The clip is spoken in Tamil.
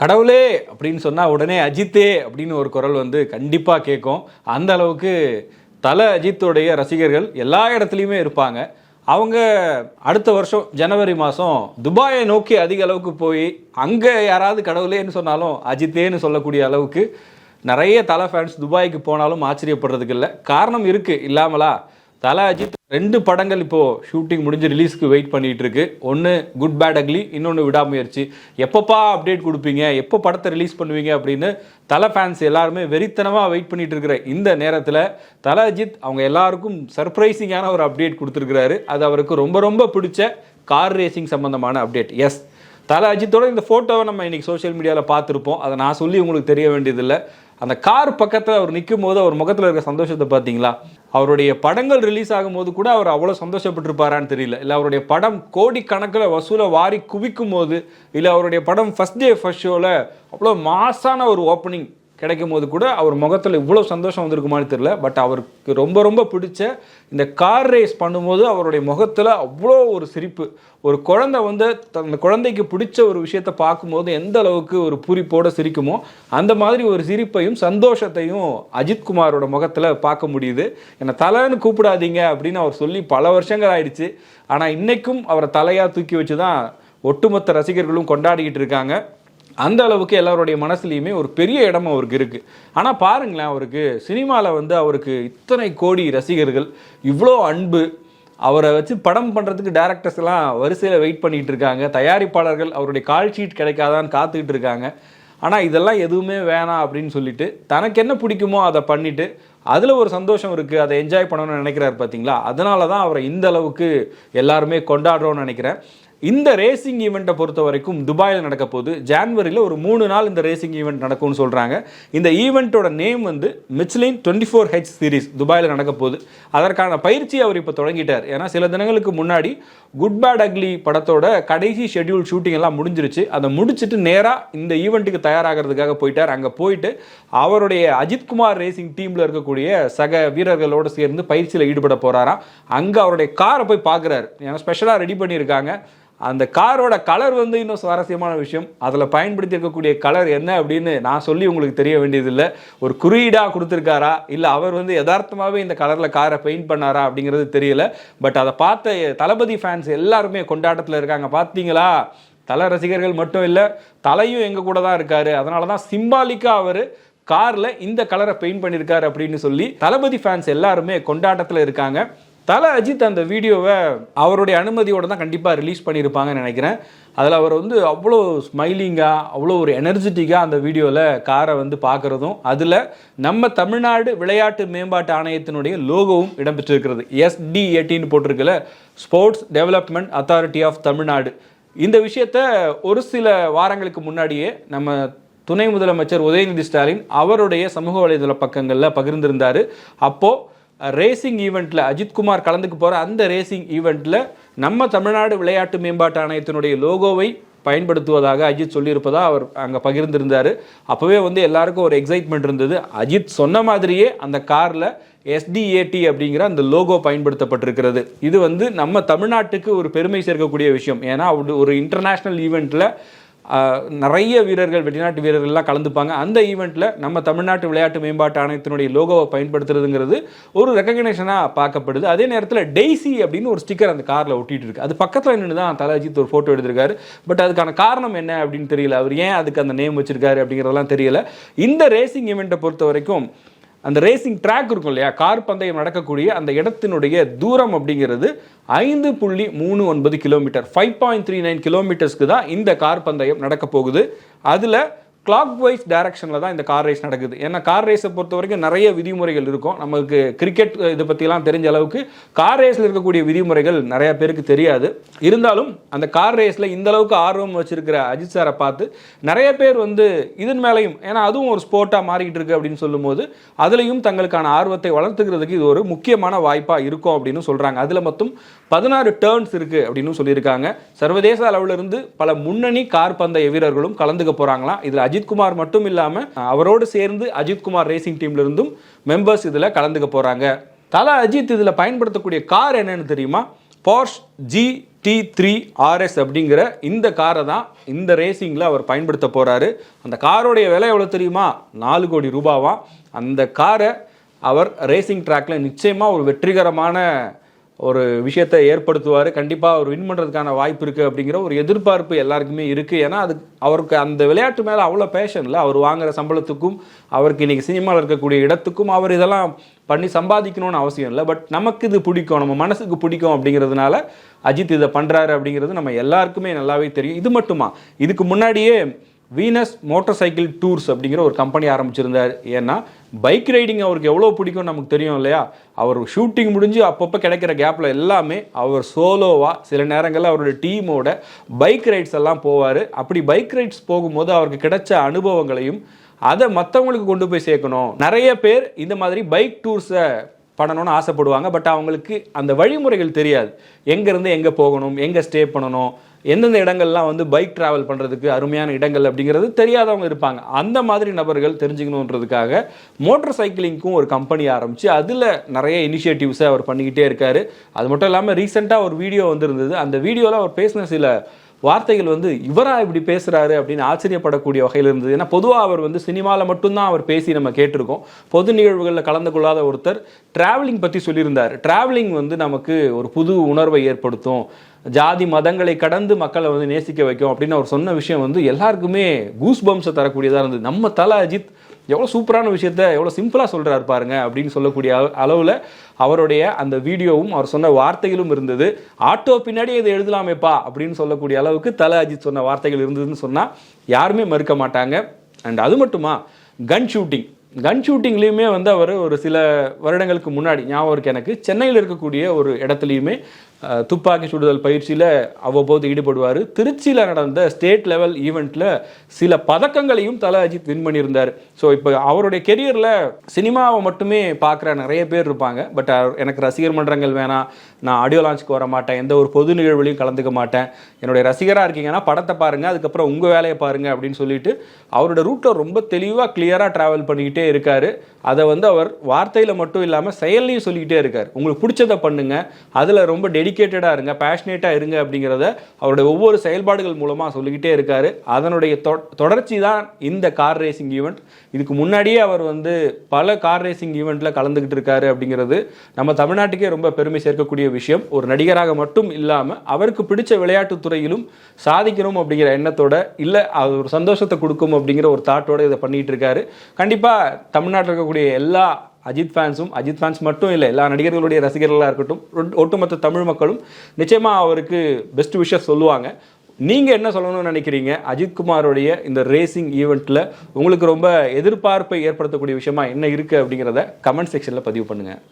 கடவுளே அப்படின்னு சொன்னால் உடனே அஜித்தே அப்படின்னு ஒரு குரல் வந்து கண்டிப்பாக கேட்கும். அந்த அளவுக்கு தல அஜித்துடைய ரசிகர்கள் எல்லா இடத்துலையுமே இருப்பாங்க. அவங்க அடுத்த வருஷம் ஜனவரி மாதம் துபாயை நோக்கி அதிக அளவுக்கு போய் அங்கே யாராவது கடவுளேன்னு சொன்னாலும் அஜித்தேன்னு சொல்லக்கூடிய அளவுக்கு நிறைய தலை ஃபேன்ஸ் துபாய்க்கு போனாலும் ஆச்சரியப்படுறதுக்கு இல்லை. காரணம் இருக்குது இல்லாமலா. தலை அஜித் 2 படங்கள் இப்போது ஷூட்டிங் முடிஞ்சு ரிலீஸ்க்கு வெயிட் பண்ணிகிட்டு இருக்கு. ஒன்று குட் பேட் அக்லி, இன்னொன்று விடாமுயற்சி. எப்பப்பா அப்டேட் கொடுப்பீங்க, எப்போ படத்தை ரிலீஸ் பண்ணுவீங்க அப்படின்னு தலை ஃபேன்ஸ் எல்லாருமே வெறித்தனமாக வெயிட் பண்ணிட்டு இருக்கிற இந்த நேரத்தில் தலை அஜித் அவங்க எல்லாருக்கும் சர்ப்ரைசிங்கான ஒரு அப்டேட் கொடுத்துருக்கிறாரு. அது அவருக்கு ரொம்ப ரொம்ப பிடிச்ச கார் ரேசிங் சம்பந்தமான அப்டேட். எஸ், தலை அஜித்தோட இந்த ஃபோட்டோவை நம்ம இன்றைக்கி சோஷியல் மீடியாவில் பார்த்துருப்போம். அதை நான் சொல்லி உங்களுக்கு தெரிய வேண்டியதில்லை. அந்த கார் பக்கத்தில் அவர் நிற்கும் போது அவர் முகத்தில் இருக்கிற சந்தோஷத்தை பார்த்தீங்களா? அவருடைய படங்கள் ரிலீஸ் ஆகும்போது கூட அவர் அவ்வளோ சந்தோஷப்பட்டிருப்பாரான்னு தெரியல. இல்லை அவருடைய படம் கோடிக்கணக்கில் வசூலை வாரி குவிக்கும் போது, இல்லை அவருடைய படம் ஃபஸ்ட் டே ஃபர்ஸ்ட் ஷோவில் அவ்வளோ மாசான ஒரு ஓப்பனிங் கிடைக்கும் போது கூட அவர் முகத்தில் இவ்வளோ சந்தோஷம் வந்திருக்குமான்னு தெரியல. பட் அவருக்கு ரொம்ப ரொம்ப பிடிச்ச இந்த கார் ரேஸ் பண்ணும்போது அவருடைய முகத்தில் அவ்வளோ ஒரு சிரிப்பு. ஒரு குழந்தை வந்து அந்த குழந்தைக்கு பிடிச்ச ஒரு விஷயத்தை பார்க்கும்போது எந்த அளவுக்கு ஒரு பூரிப்போடு சிரிக்குமோ அந்த மாதிரி ஒரு சிரிப்பையும் சந்தோஷத்தையும் அஜித்குமாரோட முகத்தில் பார்க்க முடியுது. என்னை தலைன்னு கூப்பிடாதீங்க அப்படின்னு அவர் சொல்லி பல வருஷங்கள் ஆயிடுச்சு. ஆனால் இன்றைக்கும் அவரை தலையாக தூக்கி வச்சு தான் ஒட்டுமொத்த ரசிகர்களும் கொண்டாடிக்கிட்டு இருக்காங்க. அந்த அளவுக்கு எல்லாருடைய மனசுலையுமே ஒரு பெரிய இடம் அவருக்கு இருக்குது. ஆனால் பாருங்களேன், அவருக்கு சினிமாவில் வந்து அவருக்கு இத்தனை கோடி ரசிகர்கள், இவ்வளோ அன்பு, அவரை வச்சு படம் பண்ணுறதுக்கு டேரக்டர்ஸ் எல்லாம் வரிசையில் வெயிட் பண்ணிகிட்டு இருக்காங்க. தயாரிப்பாளர்கள் அவருடைய கால் ஷீட் கிடைக்காதான்னு காத்துக்கிட்டு இருக்காங்க. ஆனால் இதெல்லாம் எதுவுமே வேணாம் அப்படின்னு சொல்லிட்டு தனக்கு என்ன பிடிக்குமோ அதை பண்ணிவிட்டு அதில் ஒரு சந்தோஷம் இருக்குது, அதை என்ஜாய் பண்ணணும்னு நினைக்கிறார் பார்த்தீங்களா? அதனால தான் அவரை இந்த அளவுக்கு எல்லாருமே கொண்டாடுறோன்னு நினைக்கிறேன். இந்த ரேசிங் ஈவெண்ட்டை பொறுத்த வரைக்கும் துபாயில் நடக்க போகுது. ஜான்வரியில் ஒரு 3 நாள் இந்த ரேசிங் ஈவெண்ட் நடக்கும்னு சொல்கிறாங்க. இந்த ஈவெண்ட்டோட நேம் வந்து மிச்லின் 24H சீரீஸ் துபாயில் நடக்க போகுது. அதற்கான பயிற்சி அவர் இப்போ தொடங்கிட்டார். ஏன்னா சில தினங்களுக்கு முன்னாடி குட் பேட் அக்லி படத்தோட கடைசி ஷெட்யூல் ஷூட்டிங் எல்லாம் முடிஞ்சிருச்சு. அதை முடிச்சுட்டு நேராக இந்த ஈவெண்ட்டுக்கு தயாராகிறதுக்காக போயிட்டார். அங்கே போயிட்டு அவருடைய அஜித்குமார் ரேசிங் டீமில் இருக்கக்கூடிய சக வீரர்களோடு சேர்ந்து பயிற்சியில் ஈடுபட போகிறாராம். அங்கே அவருடைய காரை போய் பார்க்குறாரு. ஏன்னா ஸ்பெஷலாக ரெடி பண்ணியிருக்காங்க. அந்த காரோட கலர் வந்து இன்னும் சுவாரஸ்யமான விஷயம். அதில் பயன்படுத்தி இருக்கக்கூடிய கலர் என்ன அப்படின்னு நான் சொல்லி உங்களுக்கு தெரிய வேண்டியதில்லை. ஒரு குறியீடாக கொடுத்துருக்காரா, இல்லை அவர் வந்து யதார்த்தமாகவே இந்த கலரில் காரை பெயிண்ட் பண்ணாரா அப்படிங்கிறது தெரியல. பட் அதை பார்த்த தளபதி ஃபேன்ஸ் எல்லாருமே கொண்டாட்டத்தில் இருக்காங்க. பார்த்தீங்களா, தலை ரசிகர்கள் மட்டும் இல்லை, தலையும் எங்கள் கூட தான் இருக்காரு. அதனால தான் சிம்பாலிக்காக அவர் காரில் இந்த கலரை பெயிண்ட் பண்ணியிருக்காரு அப்படின்னு சொல்லி தளபதி ஃபேன்ஸ் எல்லாருமே கொண்டாட்டத்தில் இருக்காங்க. தலை அஜித் அந்த வீடியோவை அவருடைய அனுமதியோடு தான் கண்டிப்பாக ரிலீஸ் பண்ணியிருப்பாங்கன்னு நினைக்கிறேன். அதில் அவர் வந்து அவ்வளோ ஸ்மைலிங்காக, அவ்வளோ ஒரு எனர்ஜெட்டிக்காக அந்த வீடியோவில் காரை வந்து பார்க்குறதும், அதில் நம்ம தமிழ்நாடு விளையாட்டு மேம்பாட்டு ஆணையத்தினுடைய லோகோவும் இடம்பெற்றிருக்கிறது. SD18 போட்டிருக்கல, sports development authority of Tamil Nadu. இந்த விஷயத்தை ஒரு சில வாரங்களுக்கு முன்னாடியே நம்ம துணை முதலமைச்சர் உதயநிதி ஸ்டாலின் அவருடைய சமூக வலைதள பக்கங்களில் பகிர்ந்திருந்தார். அப்போது ரேசிங் ஈவெண்ட்டில் அஜித்குமார் கலந்துக்கு போகிற அந்த ரேசிங் ஈவெண்ட்டில் நம்ம தமிழ்நாடு விளையாட்டு மேம்பாட்டு ஆணையத்தினுடைய லோகோவை பயன்படுத்துவதாக அஜித் சொல்லியிருப்பதாக அவர் அங்கே பகிர்ந்திருந்தார். அப்போவே வந்து எல்லாருக்கும் ஒரு எக்ஸைட்மெண்ட் இருந்தது. அஜித் சொன்ன மாதிரியே அந்த காரில் SD18 அப்படிங்கிற அந்த லோகோ பயன்படுத்தப்பட்டிருக்கிறது. இது வந்து நம்ம தமிழ்நாட்டுக்கு ஒரு பெருமை சேர்க்கக்கூடிய விஷயம். ஏன்னா ஒரு இன்டர்நேஷ்னல் ஈவெண்ட்டில் நிறைய வீரர்கள், வெளிநாட்டு வீரர்கள்லாம் கலந்துப்பாங்க. அந்த ஈவெண்ட்டில் நம்ம தமிழ்நாட்டு விளையாட்டு மேம்பாட்டு ஆணையத்தினுடைய லோகோவை பயன்படுத்துறதுங்கிறது ஒரு ரெக்கக்னேஷனாக பார்க்கப்படுது. அதே நேரத்தில் டெய்ஸி அப்படின்னு ஒரு ஸ்டிக்கர் அந்த காரில் ஒட்டிகிட்டு இருக்கு. அது பக்கத்தில் நின்று தான் தலை அஜித் ஒரு ஃபோட்டோ எடுத்திருக்காரு. பட் அதுக்கான காரணம் என்ன அப்படின்னு தெரியல. அவர் ஏன் அதுக்கு அந்த நேம் வச்சிருக்காரு அப்படிங்கிறதெல்லாம் தெரியல. இந்த ரேசிங் ஈவெண்ட்டை பொறுத்த வரைக்கும் அந்த ரேசிங் ட்ராக் இருக்கும் இல்லையா, கார் பந்தயம் நடக்கக்கூடிய அந்த இடத்தினுடைய தூரம் அப்படிங்கிறது 5.39 கிலோமீட்டர், 5.39 கிலோமீட்டர்ஸ்க்கு தான் இந்த கார் பந்தயம் நடக்க போகுது. அதில் கிளாக் வைஸ் டைரக்ஷனில் தான் இந்த கார் ரேஸ் நடக்குது. ஏன்னா கார் ரேஸை பொறுத்த வரைக்கும் நிறைய விதிமுறைகள் இருக்கும். நமக்கு கிரிக்கெட் இதை பற்றிலாம் தெரிஞ்ச அளவுக்கு கார் ரேஸில் இருக்கக்கூடிய விதிமுறைகள் நிறைய பேருக்கு தெரியாது. இருந்தாலும் அந்த கார் ரேஸில் இந்த அளவுக்கு ஆர்வம் வச்சிருக்கிற அஜித் சாரை பார்த்து நிறைய பேர் வந்து இதன் மேலேயும், ஏன்னா அதுவும் ஒரு ஸ்போர்ட்டாக மாறிக்கிட்டு இருக்கு அப்படின்னு சொல்லும்போது அதுலேயும் தங்களுக்கான ஆர்வத்தை வளர்த்துக்கிறதுக்கு இது ஒரு முக்கியமான வாய்ப்பாக இருக்கும் அப்படின்னு சொல்கிறாங்க. அதில் மொத்தம் 16 டர்ன்ஸ் இருக்குது அப்படின்னு சொல்லியிருக்காங்க. சர்வதேச அளவிலிருந்து பல முன்னணி கார் பந்தய வீரர்களும் கலந்துக்க போகிறாங்களாம். இதில் அஜித்குமார் மட்டும் இல்லாமல் அவரோடு சேர்ந்து அஜித்குமார் ரேசிங் டீம்ல இருந்தும் மெம்பர்ஸ் இதில் கலந்துக்க போகிறாங்க. தல அஜித் இதில் பயன்படுத்தக்கூடிய கார் என்னன்னு தெரியுமா? போர்ஷ் T3 RS அப்படிங்கிற இந்த காரை தான் இந்த ரேசிங்கில் அவர் பயன்படுத்த போகிறாரு. அந்த காரோடைய விலை எவ்வளோ தெரியுமா? 4 கோடி ரூபாவா. அந்த காரை அவர் ரேசிங் ட்ராக்கில் நிச்சயமாக ஒரு வெற்றிகரமான ஒரு விஷயத்தை ஏற்படுத்துவார். கண்டிப்பாக அவர் வின் பண்ணுறதுக்கான வாய்ப்பு இருக்குது அப்படிங்கிற ஒரு எதிர்பார்ப்பு எல்லாருக்குமே இருக்குது. ஏன்னா அது அவருக்கு அந்த விளையாட்டு மேலே அவ்வளோ பேஷன் இல்லை. அவர் வாங்குகிற சம்பளத்துக்கும் அவருக்கு இன்றைக்கி சினிமாவில் இருக்கக்கூடிய இடத்துக்கும் அவர் இதெல்லாம் பண்ணி சம்பாதிக்கணும்னு அவசியம் இல்லை. பட் நமக்கு இது பிடிக்கும், நம்ம மனசுக்கு பிடிக்கும் அப்படிங்கிறதுனால அஜித் இதை பண்ணுறாரு அப்படிங்கிறது நம்ம எல்லாருக்குமே நல்லாவே தெரியும். இது மட்டுமா, இதுக்கு முன்னாடியே வீனஸ் மோட்டார் சைக்கிள் டூர்ஸ் அப்படிங்கிற ஒரு கம்பெனி ஆரம்பிச்சிருந்தார். ஏன்னா பைக் ரைடிங் அவருக்கு எவ்வளோ பிடிக்கும் நமக்கு தெரியும் இல்லையா. அவர் ஷூட்டிங் முடிஞ்சு அப்பப்போ கிடைக்கிற கேப்பில் எல்லாமே அவர் சோலோவாக, சில நேரங்களில் அவருடைய டீமோட பைக் ரைட்ஸ் எல்லாம் போவார். அப்படி பைக் ரைட்ஸ் போகும்போது அவருக்கு கிடைச்ச அனுபவங்களையும் அதை மற்றவங்களுக்கு கொண்டு போய் சேர்க்கணும். நிறைய பேர் இந்த மாதிரி பைக் டூர்ஸை பண்ணணும்னு ஆசைப்படுவாங்க. பட் அவங்களுக்கு அந்த வழிமுறைகள் தெரியாது. எங்கேருந்து எங்கே போகணும், எங்கே ஸ்டே பண்ணணும், எந்தெந்த இடங்கள்லாம் வந்து பைக் ட்ராவல் பண்ணுறதுக்கு அருமையான இடங்கள் அப்படிங்கிறது தெரியாதவங்க இருப்பாங்க. அந்த மாதிரி நபர்கள் தெரிஞ்சுக்கணுன்றதுக்காக மோட்டார் சைக்கிளிங்க்கும் ஒரு கம்பெனி ஆரம்பித்து அதில் நிறைய இனிஷியேட்டிவ்ஸை அவர் பண்ணிக்கிட்டே இருக்கார். அது மட்டும் இல்லாமல் ரீசெண்டாக ஒரு வீடியோ வந்திருந்தது. அந்த வீடியோவில் அவர் பேசின சில வார்த்தைகள் வந்து இவரா இப்படி பேசுகிறாரு அப்படின்னு ஆச்சரியப்படக்கூடிய வகையில் இருந்தது. ஏன்னா பொதுவாக அவர் வந்து சினிமாவில் மட்டும்தான் அவர் பேசி நம்ம கேட்டிருக்கோம். பொது நிகழ்வுகளில் கலந்து கொள்ளாத ஒருத்தர் டிராவலிங் பற்றி சொல்லியிருந்தார். டிராவலிங் வந்து நமக்கு ஒரு புது உணர்வை ஏற்படுத்தும், ஜாதி மதங்களை கடந்து மக்களை வந்து நேசிக்க வைக்கும் அப்படின்னு அவர் சொன்ன விஷயம் வந்து எல்லாருக்குமே கூஸ் பம்ஸை தரக்கூடியதாக இருந்தது. நம்ம தல அஜித் எவ்வளோ சூப்பரான விஷயத்த எவ்வளோ சிம்பிளாக சொல்கிறாரு பாருங்க அப்படின்னு சொல்லக்கூடிய அளவில் அவருடைய அந்த வீடியோவும் அவர் சொன்ன வார்த்தைகளும் இருந்தது. ஆட்டோ பின்னாடி இதை எழுதலாமேப்பா அப்படின்னு சொல்லக்கூடிய அளவுக்கு தல அஜித் சொன்ன வார்த்தைகள் இருந்ததுன்னு சொன்னால் யாருமே மறுக்க மாட்டாங்க. அண்ட் அது மட்டுமா, கன் ஷூட்டிங்லேயுமே வந்து அவர் ஒரு சில வருடங்களுக்கு முன்னாடி ஞாபகம் இருக்கு எனக்கு, சென்னையில் இருக்கக்கூடிய ஒரு இடத்துலையுமே துப்பாக்கி சுடுதல் பயிற்சியில் அவ்வப்போது ஈடுபடுவார். திருச்சியில் நடந்த ஸ்டேட் லெவல் ஈவெண்ட்டில் சில பதக்கங்களையும் தல அஜித் வின் பண்ணியிருந்தார். ஸோ இப்போ அவருடைய கெரியரில் சினிமாவை மட்டுமே பார்க்குற நிறைய பேர் இருப்பாங்க. பட் எனக்கு ரசிகர் மன்றங்கள் வேணாம், நான் ஆடியோ லான்ச்சுக்கு வர மாட்டேன், எந்த ஒரு பொது நிகழ்வுலையும் கலந்துக்க மாட்டேன், என்னுடைய ரசிகராக இருக்கீங்கன்னா படத்தை பாருங்கள், அதுக்கப்புறம் உங்கள் வேலையை பாருங்கள் அப்படின்னு சொல்லிட்டு அவரோட ரூட்டை ரொம்ப தெளிவாக கிளியராக ட்ராவல் பண்ணிக்கிட்டே இருக்கார். அதை வந்து அவர் வார்த்தையில் மட்டும் இல்லாமல் செயல்லையும் சொல்லிக்கிட்டே இருக்கார். உங்களுக்கு பிடிச்சதை பண்ணுங்கள், அதில் ரொம்ப டெடிக்கேட்டடாக இருங்க, பேஷனேட்டாக இருங்க அப்படிங்கிறத அவருடைய ஒவ்வொரு செயல்பாடுகள் மூலமாக சொல்லிக்கிட்டே இருக்கார். அதனுடைய தொடர்ச்சி தான் இந்த கார் ரேசிங் ஈவெண்ட். இதுக்கு முன்னாடியே அவர் வந்து பல கார் ரேசிங் ஈவெண்ட்டில் கலந்துக்கிட்டு இருக்காரு அப்படிங்கிறது நம்ம தமிழ்நாட்டுக்கே ரொம்ப பெருமை சேர்க்கக்கூடிய விஷயம். ஒரு நடிகராக மட்டும் இல்லாமல் அவருக்கு பிடிச்ச விளையாட்டு துறையிலும் சாதிக்கணும் அப்படிங்கிற எண்ணத்தோட, இல்லை அது ஒரு சந்தோஷத்தை கொடுக்கும் அப்படிங்கிற ஒரு தாட்டோட இதை பண்ணிட்டு இருக்காரு. கண்டிப்பாக தமிழ்நாட்டில் இருக்கக்கூடிய எல்லா அஜித் ஃபேன்ஸ் மட்டும் இல்லை, எல்லா நடிகர்களுடைய ரசிகர்களாக இருக்கட்டும், ஒட்டுமொத்த தமிழ் மக்களும் நிச்சயமாக அவருக்கு பெஸ்ட் விஷஸ் சொல்லுவாங்க. நீங்கள் என்ன சொல்லணும்னு நினைக்கிறீங்க? அஜித்குமாரோடைய இந்த ரேசிங் ஈவெண்ட்டில் உங்களுக்கு ரொம்ப எதிர்பார்ப்பை ஏற்படுத்தக்கூடிய விஷயமா என்ன இருக்குது அப்படிங்கிறத கமெண்ட் செக்ஷனில் பதிவு பண்ணுங்கள்.